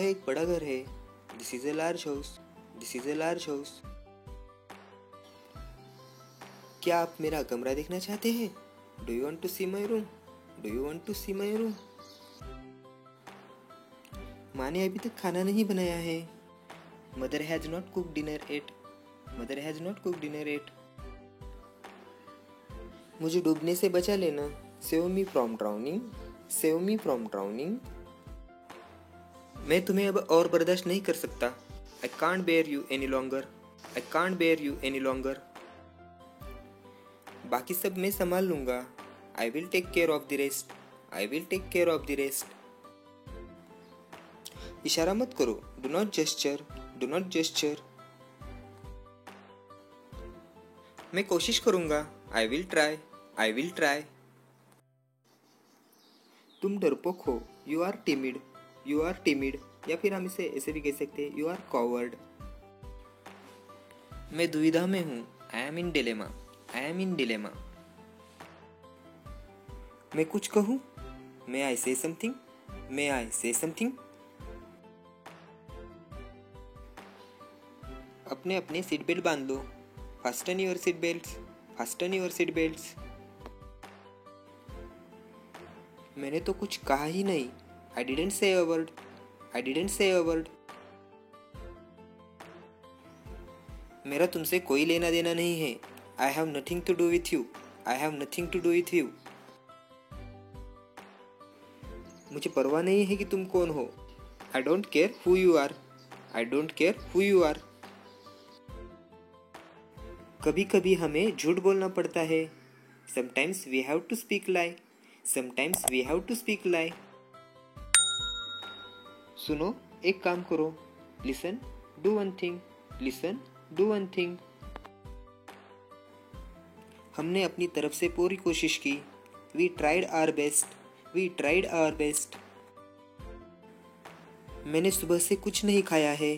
एक बड़ा घर है। This is a large house. This is a large house. क्या आप मेरा कमरा देखना चाहते हैं? Do you want to see my room? Do you want to see my room? माँ ने अभी तक खाना नहीं बनाया है। Mother has not cook dinner yet. Mother has not cook dinner yet. मुझे डूबने से बचा लेना। Save me from drowning. Save me from drowning. मैं तुम्हें अब और बर्दाश्त नहीं कर सकता। I can't bear you any longer. I can't bear you any longer. बाकी सब मैं संभाल लूंगा। I will take care of the rest. I will take care of the rest. इशारा मत करो। Do not gesture. Do not gesture. मैं कोशिश करूंगा। I will try. I will try. तुम डरपोक हो। You are timid. You are timid. या फिर हम इसे ऐसे भी कह सकते हैं, यू आर कॉवर्ड। मैं दुविधा में हूँ। I am in dilemma. I am in dilemma. मैं कुछ कहूँ? मे आई से समथिंग? मे आई से समथिंग? अपने अपने सीट बेल्ट बांध लो। Fasten your seat belts. Fasten your seat belts. मैंने तो कुछ कहा ही नहीं। I didn't say a word. I didn't say a word. मेरा तुमसे कोई लेना देना नहीं है। I have nothing to do with you. I have nothing to do with you. मुझे परवाह नहीं है कि तुम कौन हो। I don't care who you are. I don't care who you are. कभी कभी हमें झूठ बोलना पड़ता है। Sometimes we have to speak lie. Sometimes we have to speak lie. सुनो, एक काम करो। Listen, do one thing. Listen, do one thing. हमने अपनी तरफ से पूरी कोशिश की। We tried our best. We tried our best. मैंने सुबह से कुछ नहीं खाया है।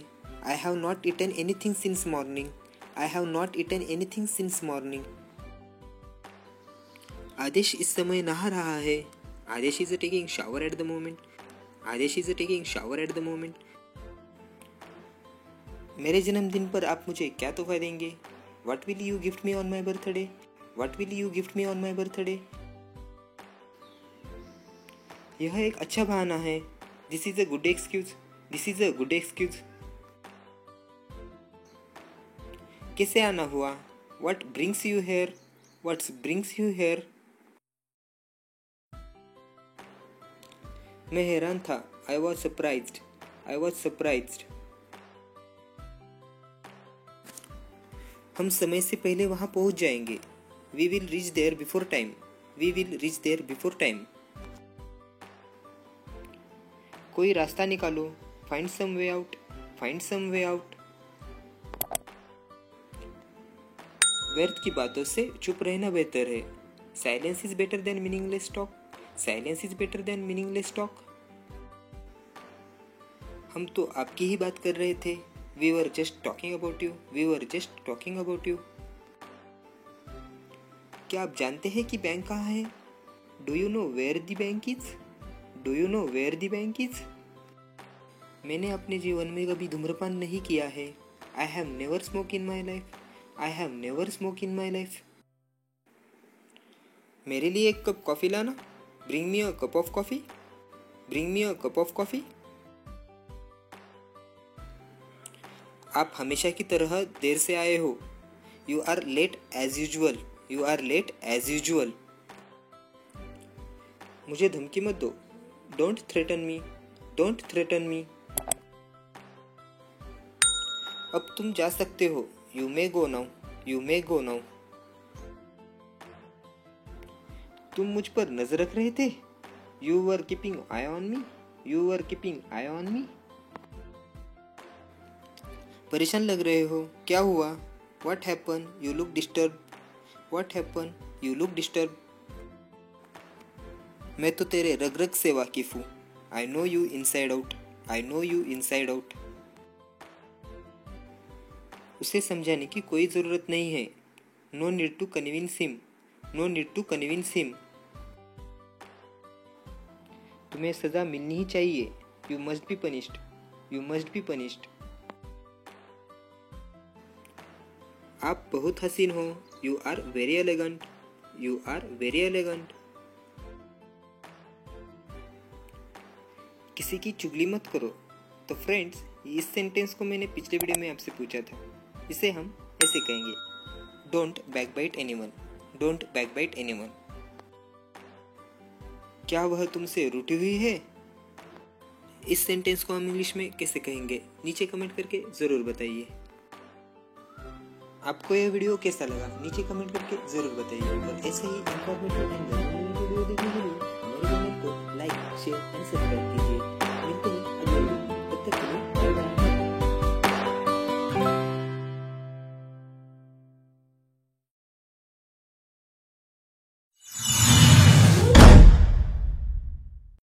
I have not eaten anything since morning. I have not eaten anything since morning. Adesh इस समय नहा रहा है। Adesh is taking shower at the moment. Adesh is taking shower at the moment. मेरे जन्मदिन पर आप मुझे क्या तोहफा देंगे? What will you gift me on my birthday? What will you gift me on my birthday? यह एक अच्छा बहाना है। This is a good excuse. This is a good excuse. कैसे आना हुआ? What brings you here? What brings you here? मैं हैरान था। I was surprised. I was surprised. हम समय से पहले वहां पहुंच जाएंगे। We will reach there before time. We will reach there before time. कोई रास्ता निकालो। Find some way out. Find some way out. व्यर्थ की बातों से चुप रहना बेहतर है। Silence is better than meaningless talk. Silence is better than meaningless talk. हम तो आपकी ही बात कर रहे थे। We were just talking about you. We were just talking about you. क्या आप जानते हैं कि बैंक कहाँ है? Do you know where the bank is? Do you know where the bank is? मैंने अपने जीवन में कभी धूम्रपान नहीं किया है। I have never smoked in my life. I have never smoked in my life. मेरे लिए एक कप कॉफी लाना। Bring me a cup of coffee. Bring me a cup of coffee. आप हमेशा की तरह देर से आए हो। You are late as usual. You are late as usual. मुझे धमकी मत दो। Don't threaten me. Don't threaten me. अब तुम जा सकते हो। You may go now. You may go now. तुम मुझ पर नजर रख रहे थे। You were keeping eye on me. You were keeping eye on me. परेशान लग रहे हो। क्या हुआ? What happened? You look disturbed. What happened? You look disturbed. मैं तो तेरे रग रग से वाकिफ हूँ। I know you inside out. I know you inside out. उसे समझाने की कोई ज़रूरत नहीं है। No need to convince him. No need to convince him. तुम्हें सज़ा मिलनी ही चाहिए। You must be punished. You must be punished. आप बहुत हसीन हो, you are very elegant, you are very elegant. किसी की चुगली मत करो। तो फ्रेंड्स, इस सेंटेंस को मैंने पिछले वीडियो में आपसे पूछा था। इसे हम ऐसे कहेंगे, don't backbite anyone, don't backbite anyone. क्या वह तुमसे रूठी हुई है? इस सेंटेंस को हम इंग्लिश में कैसे कहेंगे, नीचे कमेंट करके ज़रूर बताइए। आपको यह वीडियो कैसा लगा, नीचे कमेंट करके ज़रूर बताइए। और ऐसे ही इंफॉर्मेटिव एंड वीडियो देखने के लिए मेरे चैनल को लाइक, शेयर एंड सब्सक्राइब कीजिए।